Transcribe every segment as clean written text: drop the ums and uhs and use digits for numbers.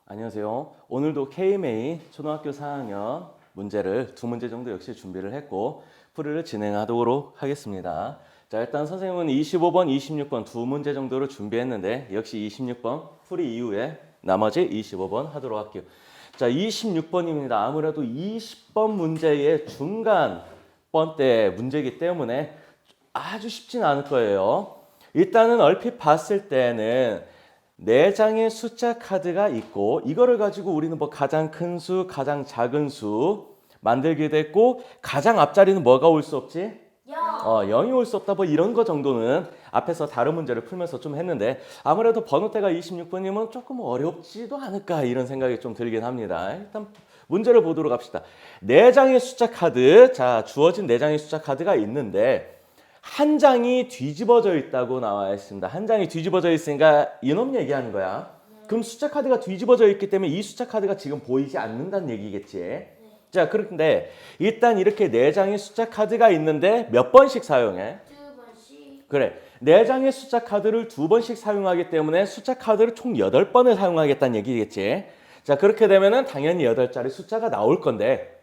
안녕하세요. 오늘도 KMA 초등학교 4학년 문제를 두 문제 정도 역시 준비를 했고 풀이를 진행하도록 하겠습니다. 자, 일단 선생님은 25번, 26번 두 문제 정도를 준비했는데 역시 26번 풀이 이후에 나머지 25번 하도록 할게요. 자, 26번입니다. 아무래도 20번 문제의 중간 번대 문제이기 때문에 아주 쉽진 않을 거예요. 일단은 얼핏 봤을 때는 4장의 숫자 카드가 있고 이거를 가지고 우리는 뭐 가장 큰 수, 가장 작은 수 만들기도 했고 가장 앞자리는 뭐가 올 수 없지? 0이 올 수 없다 뭐 이런 거 정도는 앞에서 다른 문제를 풀면서 좀 했는데 아무래도 번호대가 26번이면 조금 어렵지도 않을까 이런 생각이 좀 들긴 합니다. 일단 문제를 보도록 합시다. 4장의 숫자 카드, 자 주어진 4장의 숫자 카드가 있는데 한 장이 뒤집어져 있다고 나와 있습니다. 한 장이 뒤집어져 있으니까 이놈 얘기하는 거야. 그럼 숫자 카드가 뒤집어져 있기 때문에 이 숫자 카드가 지금 보이지 않는다는 얘기겠지. 자, 그런데 일단 이렇게 4장의 숫자 카드가 있는데 몇 번씩 사용해? 2번씩. 그래. 4장의 숫자 카드를 2번씩 사용하기 때문에 숫자 카드를 총 8번을 사용하겠다는 얘기겠지. 자, 그렇게 되면은 당연히 8자리 숫자가 나올 건데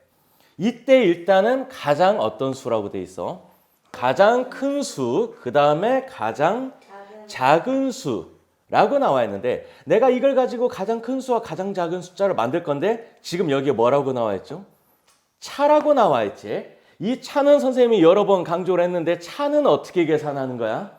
이때 일단은 가장 어떤 수라고 돼 있어? 가장 큰 수, 그 다음에 가장 작은 수라고 나와 있는데 내가 이걸 가지고 가장 큰 수와 가장 작은 숫자를 만들 건데 지금 여기에 뭐라고 나와 있죠? 차라고 나와 있지. 이 차는 선생님이 여러 번 강조를 했는데 차는 어떻게 계산하는 거야?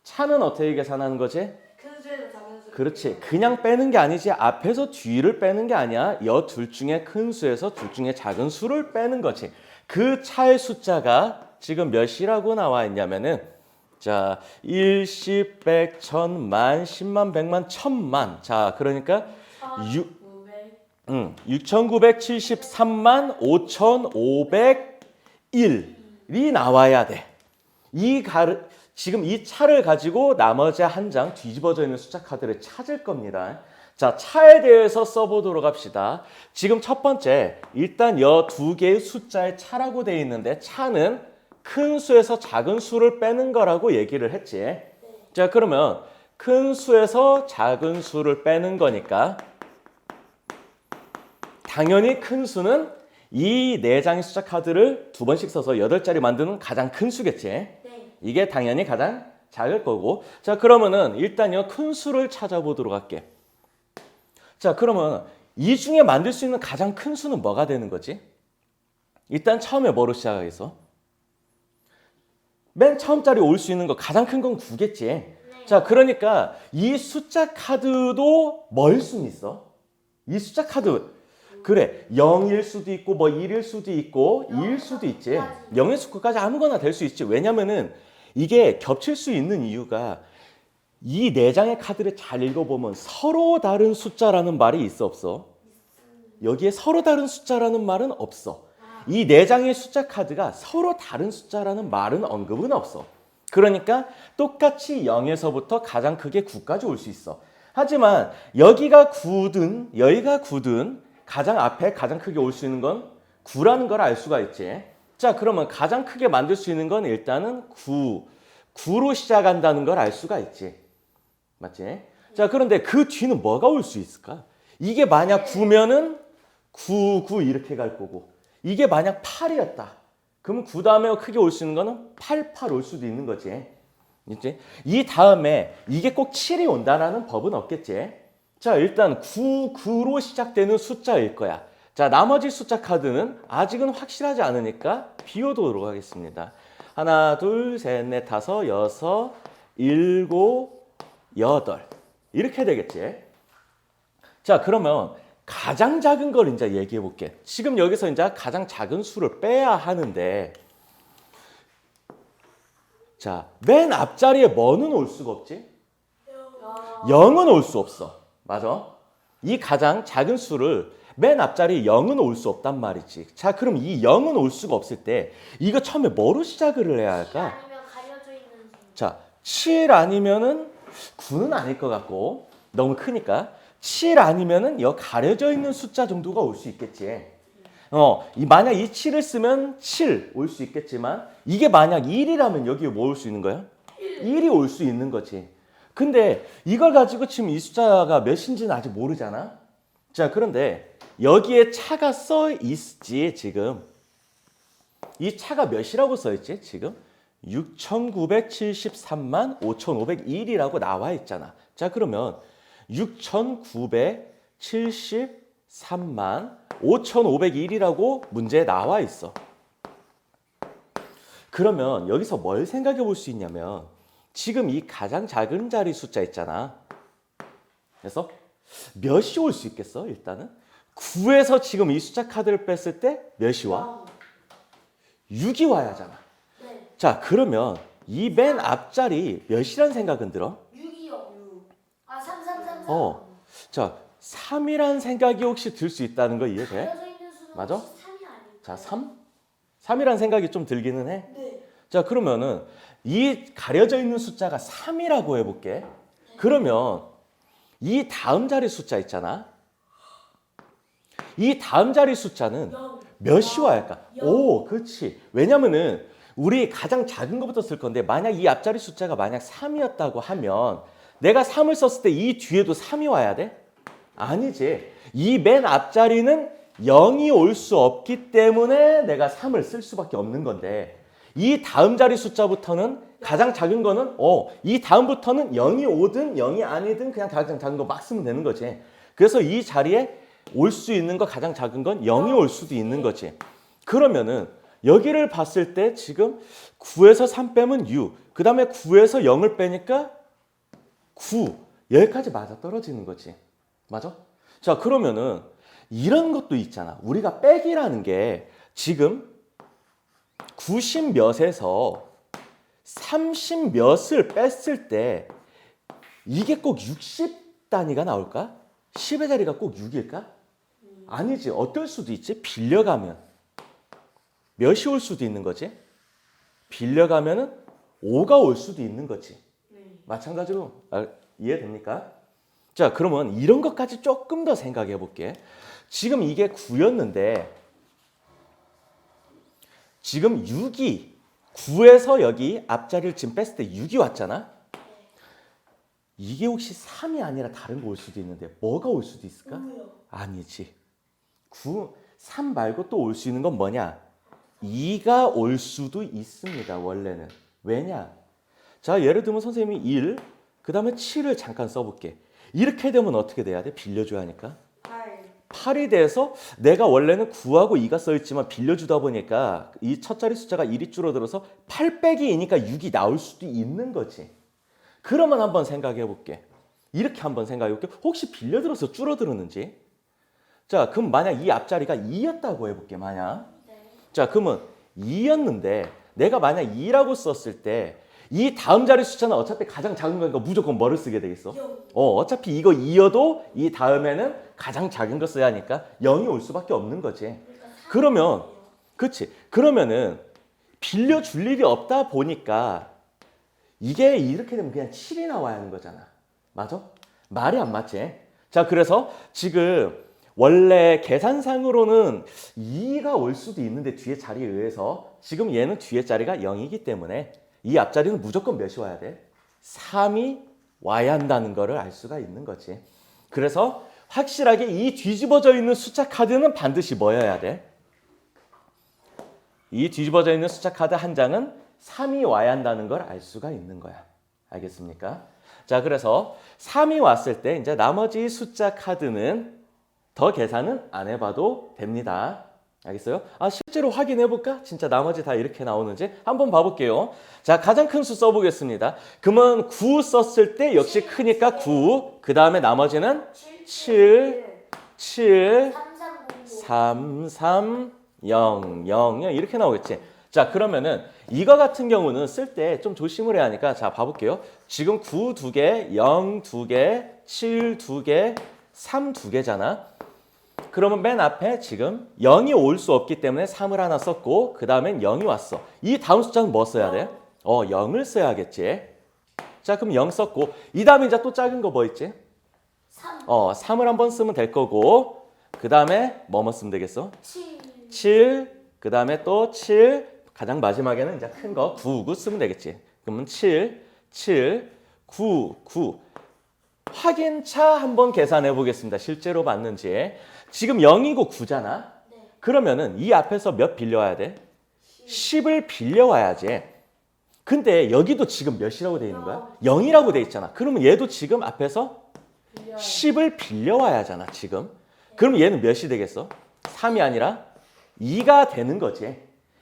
차는 어떻게 계산하는 거지? 큰 수에서 작은 수. 그렇지. 그냥 빼는 게 아니지. 앞에서 뒤를 빼는 게 아니야. 여 둘 중에 큰 수에서 둘 중에 작은 수를 빼는 거지. 그 차의 숫자가 지금 몇이라고 나와 있냐면은 자, 1, 10, 100, 1000, 만, 10만, 100만, 1000만. 자, 그러니까 6973만 5501이 나와야 돼. 지금 이 차를 가지고 나머지 한 장 뒤집어져 있는 숫자 카드를 찾을 겁니다. 자, 차에 대해서 써보도록 합시다. 지금 첫 번째, 일단 여 두 개의 숫자의 차라고 되어 있는데 차는 큰 수에서 작은 수를 빼는 거라고 얘기를 했지. 자, 그러면 큰 수에서 작은 수를 빼는 거니까 당연히 큰 수는 이 4장의 숫자 카드를 2번씩 써서 8자리 만드는 가장 큰 수겠지. 네. 이게 당연히 가장 작을 거고. 자, 그러면은 일단요 큰 수를 찾아보도록 할게. 자, 그러면 이 중에 만들 수 있는 가장 큰 수는 뭐가 되는 거지? 일단 처음에 뭐로 시작하겠어? 맨 처음자리 올 수 있는 거 가장 큰 건 9겠지. 네. 자, 그러니까 이 숫자 카드도 뭐일 수는 있어? 이 숫자 카드 그래 0일 수도 있고 뭐 1일 수도 있고 2일 수도 있지. 0에서 9까지 아무거나 될 수 있지. 왜냐면은 이게 겹칠 수 있는 이유가 이 4장의 카드를 잘 읽어보면 서로 다른 숫자라는 말이 있어 없어? 여기에 서로 다른 숫자라는 말은 없어. 이 4장의 숫자 카드가 서로 다른 숫자라는 말은 언급은 없어. 그러니까 똑같이 0에서부터 가장 크게 9까지 올 수 있어. 하지만 여기가 9든 여기가 9든 가장 앞에 가장 크게 올 수 있는 건 9라는 걸 알 수가 있지. 자, 그러면 가장 크게 만들 수 있는 건 일단은 9로 시작한다는 걸 알 수가 있지. 맞지? 자, 그런데 그 뒤는 뭐가 올 수 있을까? 이게 만약 9면은 9, 9 이렇게 갈 거고 이게 만약 8이었다. 그럼 9 다음에 크게 올 수 있는 거는 8, 8 올 수도 있는 거지. 이제 이 다음에 이게 꼭 7이 온다라는 법은 없겠지. 자, 일단 9, 9로 시작되는 숫자일 거야. 자, 나머지 숫자 카드는 아직은 확실하지 않으니까 비워두도록 하겠습니다. 하나, 둘, 셋, 넷, 다섯, 여섯, 일곱, 여덟. 이렇게 되겠지. 자, 그러면 가장 작은 걸 이제 얘기해 볼게. 지금 여기서 이제 가장 작은 수를 빼야 하는데, 자, 맨 앞자리에 뭐는 올 수가 없지? 0은 올 수 없어. 맞아? 이 가장 작은 수를 맨 앞자리에 0은 올 수 없단 말이지. 자, 그럼 이 0은 올 수가 없을 때 이거 처음에 뭐로 시작을 해야 할까? 아니면 가려져 있는 수. 자, 7 아니면은 9는 아닐 것 같고 너무 크니까 7 아니면은 여 가려져 있는 숫자 정도가 올 수 있겠지. 만약 이 7을 쓰면 7 올 수 있겠지만 이게 만약 1이라면 여기에 뭐 올 수 있는 거야? 1이 올 수 있는 거지. 근데 이걸 가지고 지금 이 숫자가 몇인지는 아직 모르잖아. 자, 그런데 여기에 차가 써 있지, 지금. 이 차가 몇이라고 써 있지, 지금? 6,973만 5,501이라고 나와 있잖아. 자, 그러면 6,973만 5,501이라고 문제에 나와 있어. 그러면 여기서 뭘 생각해 볼 수 있냐면 지금 이 가장 작은 자리 숫자 있잖아. 그래서 몇이 올 수 있겠어, 일단은? 9에서 지금 이 숫자 카드를 뺐을 때 몇이 와? 6이 와야 하잖아. 네. 자, 그러면 이 맨 앞자리 몇이란 생각은 들어? 6이요. 6. 아, 3, 3, 3, 3. 자, 3이란 생각이 혹시 들 수 있다는 거 이해돼? 가려져 있는 수는 맞아? 혹시 3이 아닐까요? 자, 3? 3이란 생각이 좀 들기는 해. 네. 자, 그러면은 이 가려져 있는 숫자가 3이라고 해볼게. 그러면 이 다음 자리 숫자 있잖아. 이 다음 자리 숫자는 0. 몇이 와야 할까? 영. 오, 그렇지. 왜냐면은 우리 가장 작은 것부터 쓸 건데 만약 이 앞자리 숫자가 만약 3이었다고 하면 내가 3을 썼을 때 이 뒤에도 3이 와야 돼? 아니지. 이 맨 앞자리는 0이 올 수 없기 때문에 내가 3을 쓸 수밖에 없는 건데 이 다음 자리 숫자부터는 가장 작은 거는 이 다음부터는 0이 오든 0이 아니든 그냥 가장 작은 거 막 쓰면 되는 거지. 그래서 이 자리에 올 수 있는 거 가장 작은 건 0이 올 수도 있는 거지. 그러면은 여기를 봤을 때 지금 9에서 3 빼면 6, 그 다음에 9에서 0을 빼니까 9, 여기까지 맞아 떨어지는 거지. 맞아? 자, 그러면은 이런 것도 있잖아. 우리가 빼기라는 게 지금 90 몇에서 30 몇을 뺐을 때 이게 꼭 60 단위가 나올까? 10의 자리가 꼭 6일까? 아니지. 어떨 수도 있지? 빌려가면 몇이 올 수도 있는 거지. 빌려가면은 5가 올 수도 있는 거지. 네. 마찬가지로 이해됩니까? 자, 그러면 이런 것까지 조금 더 생각해 볼게. 지금 이게 9였는데 지금 6이 9에서 여기 앞자리를 지금 뺐을 때 6이 왔잖아. 이게 혹시 3이 아니라 다른 거 올 수도 있는데 뭐가 올 수도 있을까? 아니지. 3 말고 또 올 수 있는 건 뭐냐? 2가 올 수도 있습니다. 원래는. 왜냐? 자, 예를 들면 선생님이 1, 그 다음에 7을 잠깐 써볼게. 이렇게 되면 어떻게 돼야 돼? 빌려줘야 하니까. 8. 8이 돼서 내가 원래는 9하고 2가 써있지만 빌려주다 보니까 이 첫 자리 숫자가 1이 줄어들어서 8 빼기 2니까 6이 나올 수도 있는 거지. 그러면 한번 생각해 볼게. 이렇게 한번 생각해 볼게. 혹시 빌려들어서 줄어들었는지. 자, 그럼 만약 이 앞자리가 2였다고 해볼게. 만약. 네. 자, 그러면 2였는데 내가 만약 2라고 썼을 때 이 다음 자리 숫자는 어차피 가장 작은 거니까 무조건 뭐를 쓰게 되겠어? 0. 어차피 이거 2여도 이 다음에는 가장 작은 거 써야 하니까 0이 올 수밖에 없는 거지. 그러면 그렇지. 그러면은 빌려줄 일이 없다 보니까 이게 이렇게 되면 그냥 7이 나와야 하는 거잖아. 맞아? 말이 안 맞지? 자, 그래서 지금 원래 계산상으로는 2가 올 수도 있는데 뒤에 자리에 의해서 지금 얘는 뒤에 자리가 0이기 때문에 이 앞자리는 무조건 몇이 와야 돼? 3이 와야 한다는 거를 알 수가 있는 거지. 그래서 확실하게 이 뒤집어져 있는 숫자 카드는 반드시 뭐여야 돼? 이 뒤집어져 있는 숫자 카드 한 장은 3이 와야 한다는 걸 알 수가 있는 거야. 알겠습니까? 자, 그래서 3이 왔을 때 이제 나머지 숫자 카드는 더 계산은 안 해봐도 됩니다. 알겠어요? 실제로 확인해 볼까? 진짜 나머지 다 이렇게 나오는지 한번 봐볼게요. 자, 가장 큰 수 써보겠습니다. 그러면 9 썼을 때 역시 크니까 9. 그 다음에 나머지는 7, 7, 3, 3, 0, 0, 0 이렇게 나오겠지. 자, 그러면은 이거 같은 경우는 쓸 때 좀 조심을 해야 하니까 자, 봐볼게요. 지금 9 2개, 0 2개, 7 2개, 3 2개잖아. 그러면 맨 앞에 지금 0이 올 수 없기 때문에 3을 하나 썼고 그 다음엔 0이 왔어. 이 다음 숫자는 뭐 써야 돼? 0을 써야겠지. 자, 그럼 0 썼고 이 다음에 이제 또 작은 거 뭐 있지? 3. 3을 한번 쓰면 될 거고 그 다음에 뭐뭐 쓰면 되겠어? 7. 7, 그 다음에 또 7, 가장 마지막에는 이제 큰 거 9, 9 쓰면 되겠지. 그러면 7, 7, 9, 9. 확인차 한번 계산해 보겠습니다. 실제로 맞는지. 지금 0이고 9잖아. 네. 그러면은 이 앞에서 몇 빌려와야 돼? 10을 빌려와야지. 근데 여기도 지금 몇이라고 돼 있는 거야? 0이라고 돼 있잖아. 그러면 얘도 지금 앞에서 10을 빌려와야 하잖아, 지금. 그럼 얘는 몇이 되겠어? 3이 아니라 2가 되는 거지.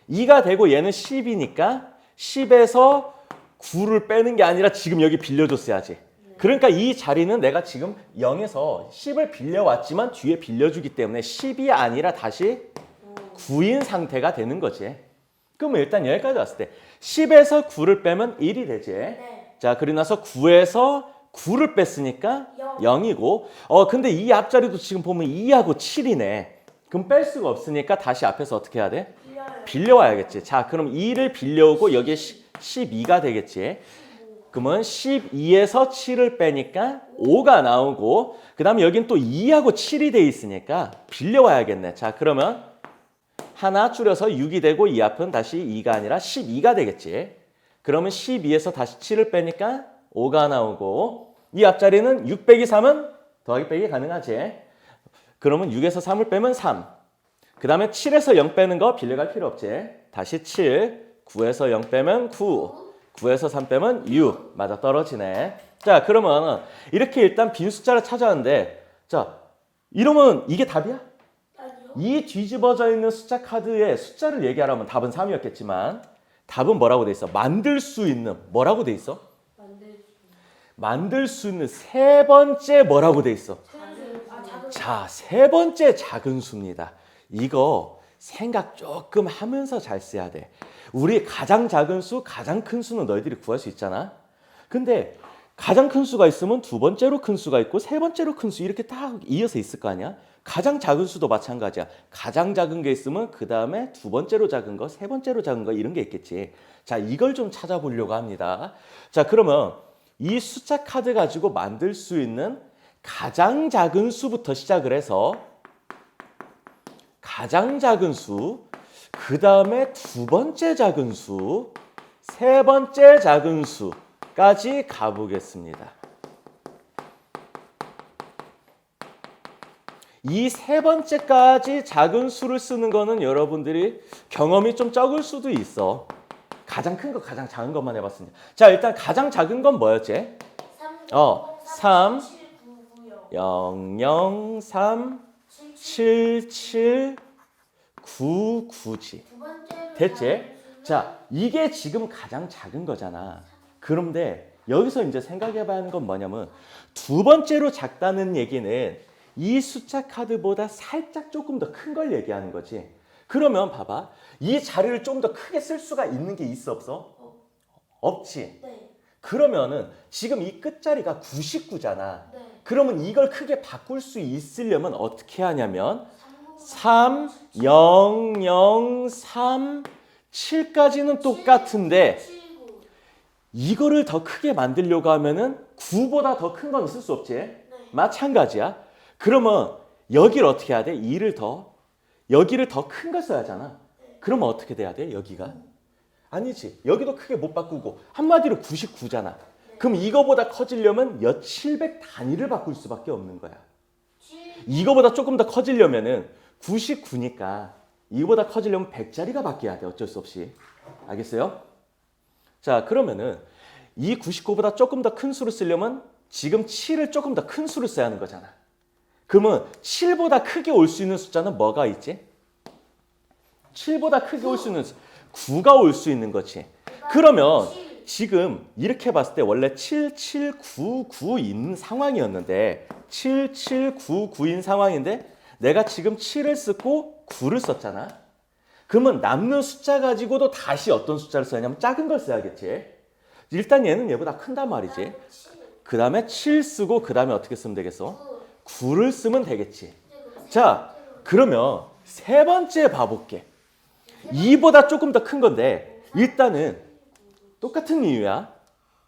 2가 되고 얘는 10이니까 10에서 9를 빼는 게 아니라 지금 여기 빌려줬어야지. 그러니까 이 자리는 내가 지금 0에서 10을 빌려왔지만 뒤에 빌려주기 때문에 10이 아니라 다시 9인 상태가 되는 거지. 그럼 일단 여기까지 왔을 때 10에서 9를 빼면 1이 되지. 네. 자, 그리고 나서 9에서 9를 뺐으니까 0이고 근데 이 앞자리도 지금 보면 2하고 7이네. 그럼 뺄 수가 없으니까 다시 앞에서 어떻게 해야 돼? 빌려요. 빌려와야겠지. 자, 그럼 2를 빌려오고 여기에 12가 되겠지. 그러면 12에서 7을 빼니까 5가 나오고 그 다음에 여긴 또 2하고 7이 돼 있으니까 빌려와야겠네. 자, 그러면 하나 줄여서 6이 되고 이 앞은 다시 2가 아니라 12가 되겠지. 그러면 12에서 다시 7을 빼니까 5가 나오고 이 앞자리는 6 빼기 3은 더하기 빼기 가능하지. 그러면 6에서 3을 빼면 3. 그 다음에 7에서 0 빼는 거 빌려갈 필요 없지. 다시 7. 9에서 0 빼면 9. 9에서 3 빼면 6. 맞아, 떨어지네. 자, 그러면 이렇게 일단 빈 숫자를 찾아왔는데 자, 이러면 이게 답이야? 아니요. 이 뒤집어져 있는 숫자 카드에 숫자를 얘기하라면 답은 3이었겠지만 답은 뭐라고 돼 있어? 만들 수 있는 뭐라고 돼 있어? 만들 수 있는 세 번째 뭐라고 돼 있어? 작은. 자, 세 번째 작은 수입니다. 이거 생각 조금 하면서 잘 써야 돼. 우리 가장 작은 수, 가장 큰 수는 너희들이 구할 수 있잖아. 근데 가장 큰 수가 있으면 두 번째로 큰 수가 있고 세 번째로 큰 수 이렇게 딱 이어서 있을 거 아니야. 가장 작은 수도 마찬가지야. 가장 작은 게 있으면 그 다음에 두 번째로 작은 거, 세 번째로 작은 거 이런 게 있겠지. 자, 이걸 좀 찾아보려고 합니다. 자, 그러면 이 숫자 카드 가지고 만들 수 있는 가장 작은 수부터 시작을 해서 가장 작은 수, 그 다음에 두 번째 작은 수, 세 번째 작은 수까지 가보겠습니다. 이 세 번째까지 작은 수를 쓰는 거는 여러분들이 경험이 좀 적을 수도 있어. 가장 큰 거, 가장 작은 것만 해봤으니까. 자, 일단 가장 작은 건 뭐였지? 3, 0, 0, 3, 7, 7, 9, 9지. 됐지? 자, 이게 지금 가장 작은 거잖아. 그런데 여기서 이제 생각해봐야 하는 건 뭐냐면 두 번째로 작다는 얘기는 이 숫자 카드보다 살짝 조금 더 큰 걸 얘기하는 거지. 그러면 봐봐. 이 자리를 좀 더 크게 쓸 수가 있는 게 있어, 없어? 없지. 네. 그러면은 지금 이 끝자리가 99잖아. 네. 그러면 이걸 크게 바꿀 수 있으려면 어떻게 하냐면 3, 0, 0, 3, 7까지는 똑같은데 이거를 더 크게 만들려고 하면은 9보다 더 큰 건 쓸 수 없지. 마찬가지야. 그러면 여기를 어떻게 해야 돼? 여기를 더 큰 걸 써야 하잖아. 그러면 어떻게 돼야 돼? 여기가? 아니지. 여기도 크게 못 바꾸고 한마디로 99잖아. 그럼 이거보다 커지려면 700 단위를 바꿀 수밖에 없는 거야. 이거보다 조금 더 커지려면은 99니까 이거보다 커지려면 100짜리가 바뀌어야 돼. 어쩔 수 없이. 알겠어요? 자, 그러면은 이 99보다 조금 더 큰 수를 쓰려면 지금 7을 조금 더 큰 수를 써야 하는 거잖아. 그러면 7보다 크게 올 수 있는 숫자는 뭐가 있지? 7보다 크게 올 수 있는 9가 올 수 있는 거지. 그러면 지금 이렇게 봤을 때 원래 7, 7, 9, 9인 상황이었는데 7, 7, 9, 9인 상황인데 내가 지금 7을 쓰고 9를 썼잖아. 그러면 남는 숫자 가지고도 다시 어떤 숫자를 써야냐면 작은 걸 써야겠지. 일단 얘는 얘보다 큰단 말이지. 그 다음에 7 쓰고 그 다음에 어떻게 쓰면 되겠어? 9를 쓰면 되겠지. 자, 그러면 세 번째 봐볼게. 2보다 조금 더 큰 건데 일단은 똑같은 이유야.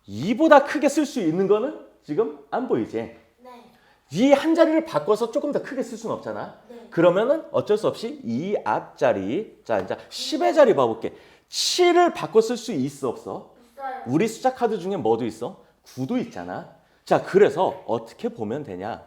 2보다 크게 쓸 수 있는 거는 지금 안 보이지. 네. 이 한 자리를 바꿔서 조금 더 크게 쓸 수는 없잖아. 네. 그러면은 어쩔 수 없이 이 앞자리, 자 이제 10의 자리 봐볼게. 7을 바꿔 쓸 수 있어, 없어? 있어요. 우리 숫자 카드 중에 뭐도 있어? 9도 있잖아. 자, 그래서 어떻게 보면 되냐?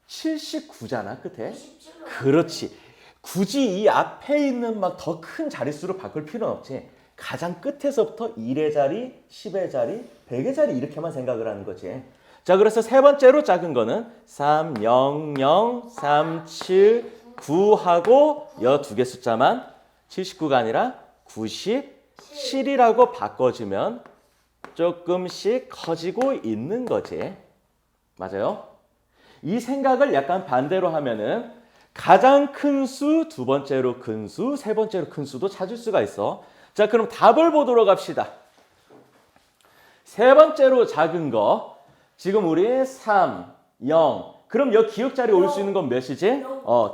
79잖아, 끝에. 27로. 그렇지. 굳이 이 앞에 있는 막 더 큰 자릿수로 바꿀 필요는 없지. 가장 끝에서부터 1의 자리, 10의 자리, 100의 자리 이렇게만 생각을 하는 거지. 자, 그래서 세 번째로 작은 거는 3, 0, 0, 3, 7, 9하고 여 두 개 숫자만 79가 아니라 97이라고 바꿔주면 조금씩 커지고 있는 거지. 맞아요? 이 생각을 약간 반대로 하면은 가장 큰 수, 두 번째로 큰 수, 세 번째로 큰 수도 찾을 수가 있어. 자, 그럼 답을 보도록 합시다. 세 번째로 작은 거. 지금 우리 3, 0. 그럼 여기 기억자리에 올 수 있는 건 몇이지?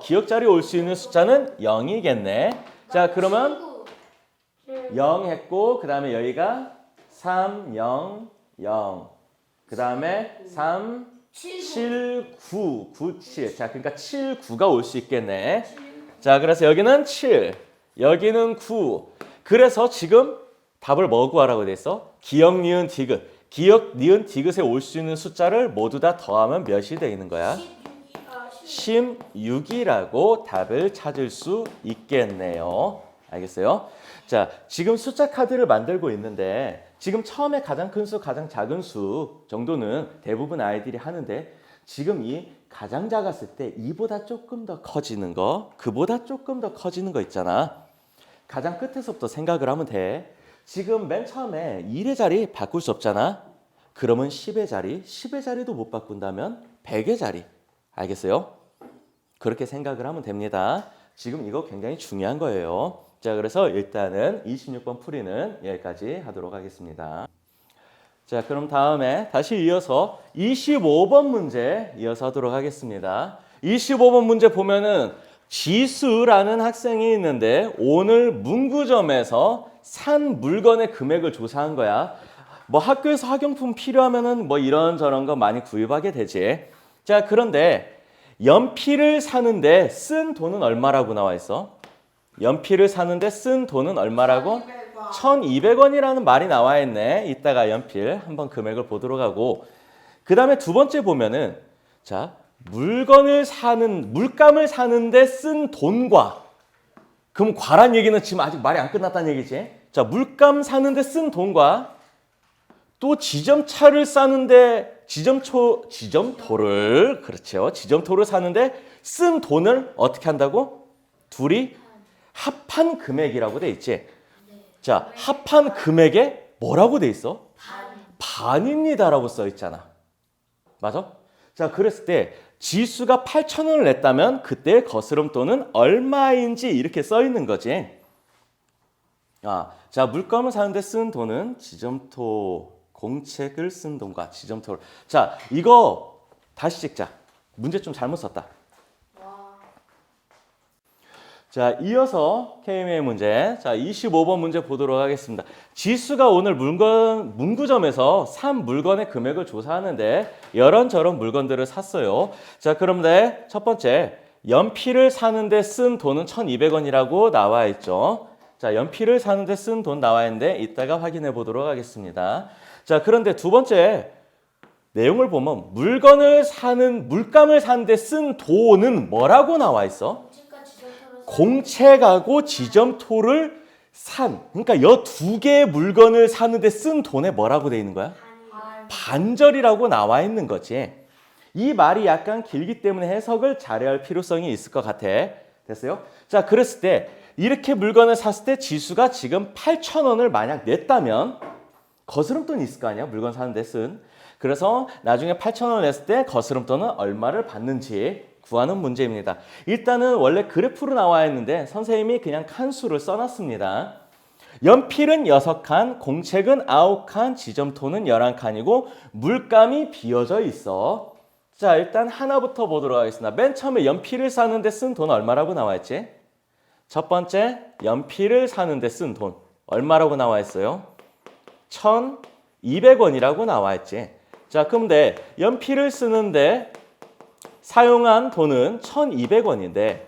기억자리에 올 수 있는 숫자는 0이겠네. 자, 그러면 0 했고 그 다음에 여기가 3, 0, 0. 그 다음에 3, 7, 9, 9, 7. 자, 그러니까 7, 9가 올 수 있겠네. 자, 그래서 여기는 7, 여기는 9. 그래서 지금 답을 뭐 구하라고 돼 있어? 기억, 니은, 디귿. 기억, 니은, 디귿에 올 수 있는 숫자를 모두 다 더하면 몇이 되는 거야? 16이라고 답을 찾을 수 있겠네요. 알겠어요? 자, 지금 숫자 카드를 만들고 있는데 지금 처음에 가장 큰 수, 가장 작은 수 정도는 대부분 아이들이 하는데 지금 이 가장 작았을 때 이보다 조금 더 커지는 거, 그보다 조금 더 커지는 거 있잖아. 가장 끝에서부터 생각을 하면 돼. 지금 맨 처음에 1의 자리 바꿀 수 없잖아. 그러면 10의 자리, 10의 자리도 못 바꾼다면 100의 자리. 알겠어요? 그렇게 생각을 하면 됩니다. 지금 이거 굉장히 중요한 거예요. 자, 그래서 일단은 26번 풀이는 여기까지 하도록 하겠습니다. 자, 그럼 다음에 다시 이어서 25번 문제 이어서 하도록 하겠습니다. 25번 문제 보면은 지수라는 학생이 있는데 오늘 문구점에서 산 물건의 금액을 조사한 거야. 뭐 학교에서 학용품 필요하면은 뭐 이런저런 거 많이 구입하게 되지. 자, 그런데 연필을 사는데 쓴 돈은 얼마라고 나와 있어? 연필을 사는데 쓴 돈은 얼마라고? 1200원이라는 말이 나와 있네. 이따가 연필 한번 금액을 보도록 하고 그 다음에 두 번째 보면은 자, 물감을 사는데 쓴 돈과 그럼 과란 얘기는 지금 아직 말이 안 끝났다는 얘기지. 자, 물감 사는데 쓴 돈과 또 지점차를 싸는데 지점토를 그렇죠. 지점토를 사는데 쓴 돈을 어떻게 한다고? 둘이 합한 금액이라고 돼 있지. 자, 합한 금액에 뭐라고 돼 있어? 반입니다라고 써 있잖아. 맞아? 자, 그랬을 때 지수가 8,000원을 냈다면 그때 거스름돈은 얼마인지 이렇게 써 있는 거지. 자, 물감을 사는데 쓴 돈은 지점토, 공책을 쓴 돈과 지점토를. 자, 이거 다시 찍자. 문제 좀 잘못 썼다. 자, 이어서 KMA 문제. 자, 25번 문제 보도록 하겠습니다. 지수가 오늘 문구점에서 산 물건의 금액을 조사하는데 이런저런 물건들을 샀어요. 자, 그런데 첫 번째, 연필을 사는데 쓴 돈은 1,200원이라고 나와 있죠. 자, 연필을 사는데 쓴 돈 나와 있는데 이따가 확인해 보도록 하겠습니다. 자, 그런데 두 번째 내용을 보면 물감을 사는데 쓴 돈은 뭐라고 나와 있어? 공책하고 지점토를 그러니까 이 두 개의 물건을 사는데 쓴 돈에 뭐라고 돼 있는 거야? 반절이라고 나와 있는 거지. 이 말이 약간 길기 때문에 해석을 잘해야 할 필요성이 있을 것 같아. 됐어요? 자, 그랬을 때 이렇게 물건을 샀을 때 지수가 지금 8,000원을 만약 냈다면 거스름돈이 있을 거 아니야? 물건 사는데 쓴. 그래서 나중에 8,000원을 냈을 때 거스름돈은 얼마를 받는지 구하는 문제입니다. 일단은 원래 그래프로 나와 있는데 선생님이 그냥 칸수를 써놨습니다. 연필은 6칸, 공책은 9칸, 지점토는 11칸이고 물감이 비어져 있어. 자, 일단 하나부터 보도록 하겠습니다. 맨 처음에 연필을 사는데 쓴 돈 얼마라고 나와 있지? 첫 번째, 연필을 사는데 쓴 돈 얼마라고 나와 있어요? 1,200원이라고 나와 있지. 자, 그런데 연필을 쓰는데 사용한 돈은 1,200원인데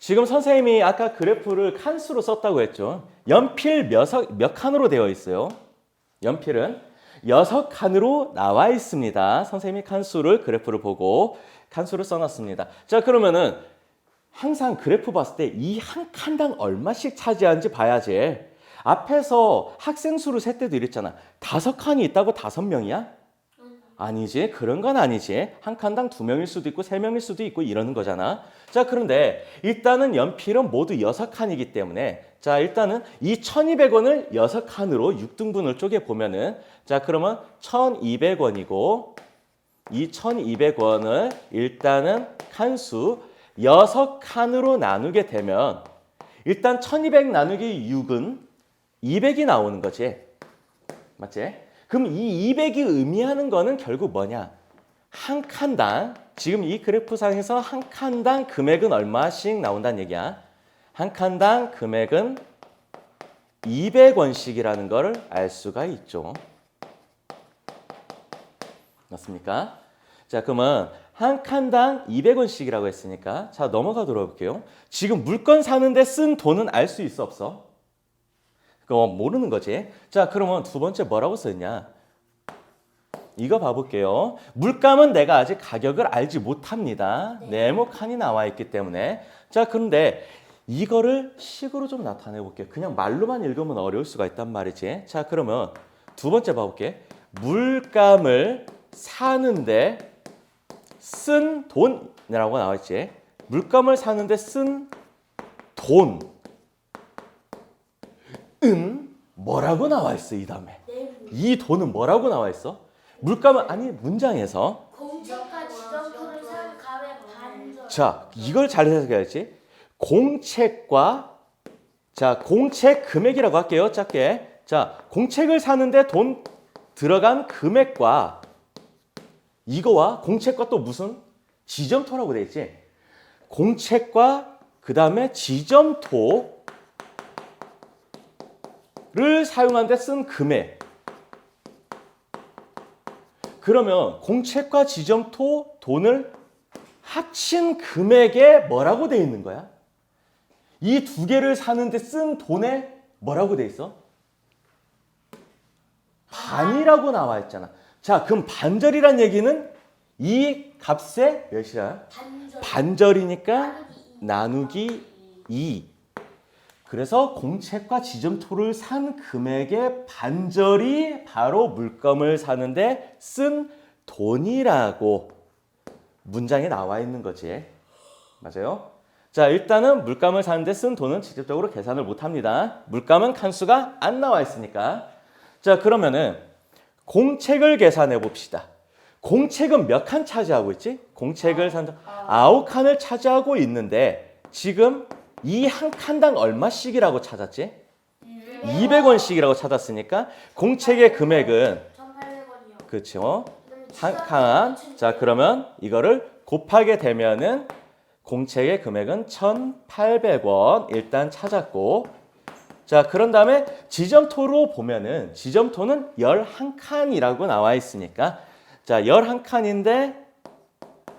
지금 선생님이 아까 그래프를 칸수로 썼다고 했죠. 연필 몇 칸으로 되어 있어요? 연필은 6칸으로 나와 있습니다. 선생님이 칸수를 그래프를 보고 칸수를 써놨습니다. 자, 그러면은 항상 그래프 봤을 때 이 한 칸당 얼마씩 차지하는지 봐야지. 앞에서 학생 수를 셀 때도 이랬잖아. 5칸이 있다고 5명이야? 아니지. 그런 건 아니지. 한 칸당 2명일 수도 있고 3명일 수도 있고 이러는 거잖아. 자, 그런데 일단은 연필은 모두 6칸이기 때문에 자, 일단은 이 1200원을 6칸으로 6등분을 쪼개 보면은 자, 그러면 1200원이고 이 1200원을 일단은 칸수 6칸으로 나누게 되면 일단 1200 나누기 6은 200이 나오는 거지. 맞지? 그럼 이 200이 의미하는 거는 결국 뭐냐? 한 칸당, 지금 이 그래프상에서 한 칸당 금액은 얼마씩 나온다는 얘기야. 한 칸당 금액은 200원씩이라는 걸 알 수가 있죠. 맞습니까? 자, 그러면 한 칸당 200원씩이라고 했으니까 자, 넘어가도록 할게요. 지금 물건 사는데 쓴 돈은 알 수 있어, 없어? 그거 모르는 거지. 자, 그러면 두 번째 뭐라고 썼냐? 이거 봐볼게요. 물감은 내가 아직 가격을 알지 못합니다. 네모 칸이 나와 있기 때문에. 자, 그런데 이거를 식으로 좀 나타내 볼게요. 그냥 말로만 읽으면 어려울 수가 있단 말이지. 자, 그러면 두 번째 봐볼게. 물감을 사는데 쓴 돈이라고 나와 있지. 물감을 사는데 쓴 돈. 뭐라고 나와 있어, 이 다음에? 이 돈은 뭐라고 나와 있어? 물감은 아니 문장에서 공책과 지점토를 산 값의 반절. 자, 이걸 잘 해석해야지. 공책과 자, 공책 금액이라고 할게요. 짧게. 자, 공책을 사는데 돈 들어간 금액과 이거와 공책과 또 무슨 지점토라고 돼 있지. 공책과 그다음에 지점토 를 사용하는데 쓴 금액. 그러면 공책과 지점토 돈을 합친 금액에 뭐라고 돼 있는 거야? 이 두 개를 사는데 쓴 돈에 뭐라고 돼 있어? 반이라고 나와 있잖아. 자, 그럼 반절이란 얘기는 이 값의 몇이야? 반절이니까 나누기 2. 그래서 공책과 지점토를 산 금액의 반절이 바로 물감을 사는데 쓴 돈이라고 문장에 나와 있는 거지. 맞아요? 자, 일단은 물감을 사는데 쓴 돈은 직접적으로 계산을 못합니다. 물감은 칸수가 안 나와 있으니까. 자, 그러면은 공책을 계산해 봅시다. 공책은 몇 칸 차지하고 있지? 공책을 산 9칸을 차지하고 있는데 지금 이 한 칸당 얼마씩이라고 찾았지? 200원씩이라고 찾았으니까 공책의 금액은 1,800원이요. 그렇죠. 한 칸. 자, 그러면 이거를 곱하게 되면은 공책의 금액은 1,800원 일단 찾았고 자, 그런 다음에 지점토로 보면은 지점토는 11칸이라고 나와 있으니까 자, 11칸인데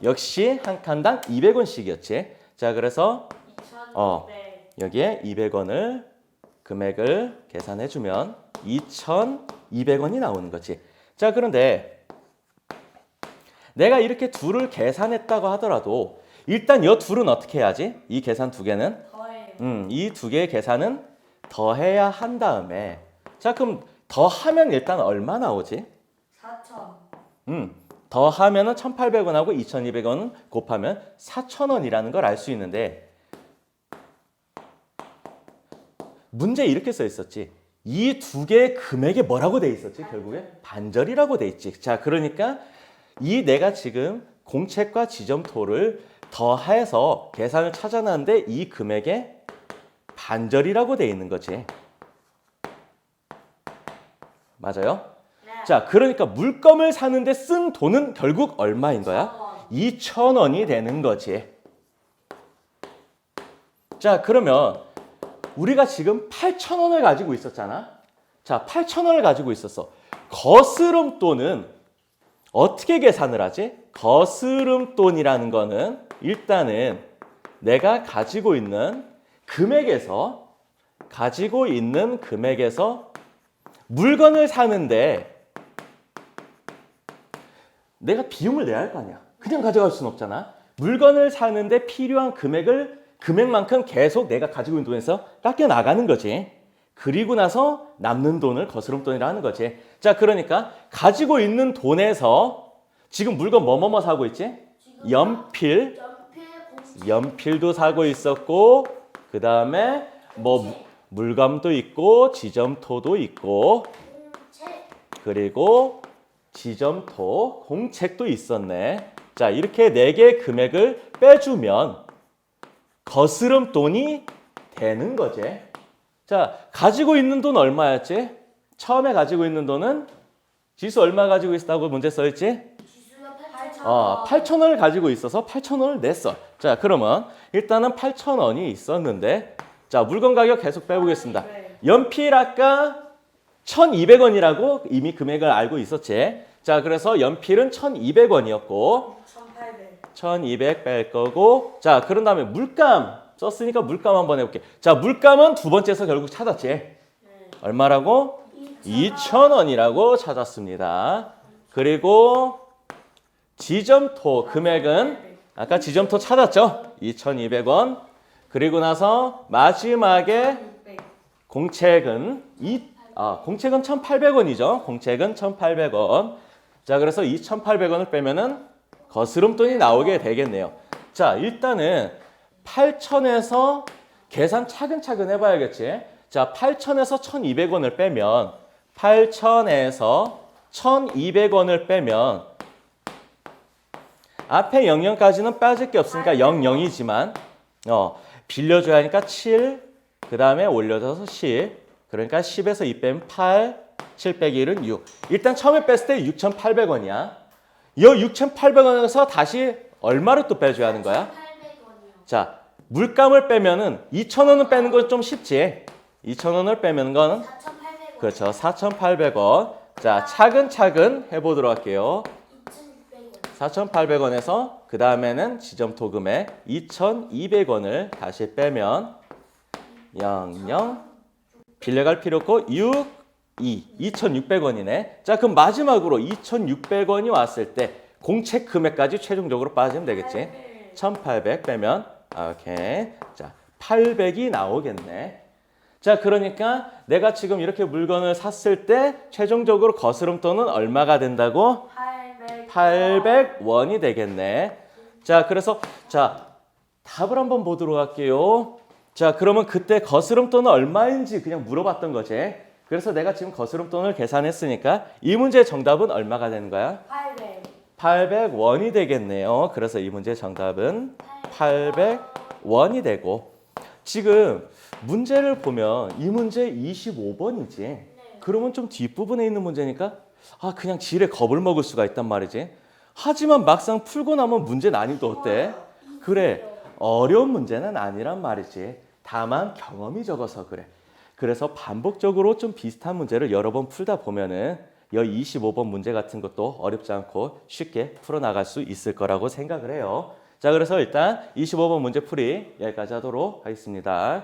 역시 한 칸당 200원씩이었지. 자, 그래서 여기에 200원을 금액을 계산해 주면 2,200원이 나오는 거지. 자, 그런데 내가 이렇게 둘을 계산했다고 하더라도 일단 이 둘은 어떻게 해야지? 이 계산 두 개는 이 두 개의 계산은 더해야 한 다음에 자, 그럼 더하면 일단 얼마 나오지? 4,000. 더하면은 1,800원하고 2,200원 곱하면 4,000원이라는 걸 알 수 있는데 문제에 이렇게 써 있었지. 이 두 개의 금액에 뭐라고 돼 있었지? 결국에 반절이라고 돼 있지. 자, 그러니까 이 내가 지금 공책과 지점토를 더해서 계산을 찾아놨는데 이 금액에 반절이라고 돼 있는 거지. 맞아요? 네. 자, 그러니까 물감을 사는데 쓴 돈은 결국 얼마인 거야? 2,000원이 되는 거지. 자, 그러면 우리가 지금 8,000원을 가지고 있었잖아. 자, 8,000원을 가지고 있었어. 거스름돈은 어떻게 계산을 하지? 거스름돈이라는 거는 일단은 내가 가지고 있는 금액에서 물건을 사는데 내가 비용을 내야 할 거 아니야. 그냥 가져갈 수는 없잖아. 물건을 사는데 필요한 금액만큼 계속 내가 가지고 있는 돈에서 깎여 나가는 거지. 그리고 나서 남는 돈을 거스름돈이라 하는 거지. 자, 그러니까 가지고 있는 돈에서 지금 물건 뭐뭐뭐 사고 있지? 연필도 사고 있었고, 그 다음에 뭐 물감도 있고, 지점토도 있고, 그리고 지점토, 공책도 있었네. 자, 이렇게 4개의 금액을 빼주면 거스름돈이 되는 거지. 자, 가지고 있는 돈 얼마였지? 처음에 가지고 있는 돈은 지수 얼마 가지고 있다고 문제 써있지? 지수가 8,000원. 8,000원을 가지고 있어서 8,000원을 냈어. 자, 그러면 일단은 8,000원이 있었는데, 자, 물건 가격 계속 빼보겠습니다. 연필 아까 1,200원이라고 이미 금액을 알고 있었지. 자, 그래서 연필은 1,200원이었고 1,200 뺄 거고, 자, 그런 다음에 물감 썼으니까 물감 한번 해볼게. 자, 물감은 두 번째에서 결국 찾았지. 얼마라고? 2,000원이라고 찾았습니다. 그리고 지점토 금액은 아까 지점토 찾았죠? 2,200원. 그리고 나서 마지막에 공책은 1,800원이죠. 공책은 1,800원. 자, 그래서 2,800원을 빼면은 거스름돈이 나오게 되겠네요. 자, 일단은 8,000에서 계산 차근차근 해봐야겠지. 자, 8,000에서 1,200원을 빼면 8,000에서 1,200원을 빼면 앞에 00까지는 빠질 게 없으니까 00이지만 빌려줘야 하니까 7, 그 다음에 올려줘서 10. 그러니까 10에서 2 빼면 8, 7 빼기 1은 6. 일단 처음에 뺐을 때 6,800원이야. 이 6,800원에서 다시 얼마를 또 빼줘야 하는 거야? 800원이요. 자, 물감을 빼면은 2,000원을 빼는 건 좀 쉽지. 2,000원을 빼면 건 4,800원. 그렇죠. 4,800원. 자, 차근차근 해보도록 할게요. 2,600원. 4,800원에서 그 다음에는 지점토 금액 2,200원을 다시 빼면 00 빌려갈 필요 없고 6, 2,600원이네. 자, 그럼 마지막으로 2,600원이 왔을 때 공책 금액까지 최종적으로 빠지면 되겠지. 1,800 빼면 오케이. 자, 800이 나오겠네. 자, 그러니까 내가 지금 이렇게 물건을 샀을 때 최종적으로 거스름돈은 얼마가 된다고? 800원이 되겠네. 자, 그래서 자, 답을 한번 보도록 할게요. 자, 그러면 그때 거스름돈은 얼마인지 그냥 물어봤던 거지. 그래서 내가 지금 거스름돈을 계산했으니까 이 문제의 정답은 얼마가 되는 거야? 800원이 되겠네요. 그래서 이 문제의 정답은 800원이 되고, 지금 문제를 보면 이 문제 25번이지. 그러면 좀 뒷부분에 있는 문제니까 그냥 지레 겁을 먹을 수가 있단 말이지. 하지만 막상 풀고 나면 문제 난이도 어때? 그래, 어려운 문제는 아니란 말이지. 다만 경험이 적어서 그래. 그래서 반복적으로 좀 비슷한 문제를 여러 번 풀다 보면은 이 25번 문제 같은 것도 어렵지 않고 쉽게 풀어나갈 수 있을 거라고 생각을 해요. 자, 그래서 일단 25번 문제 풀이 여기까지 하도록 하겠습니다.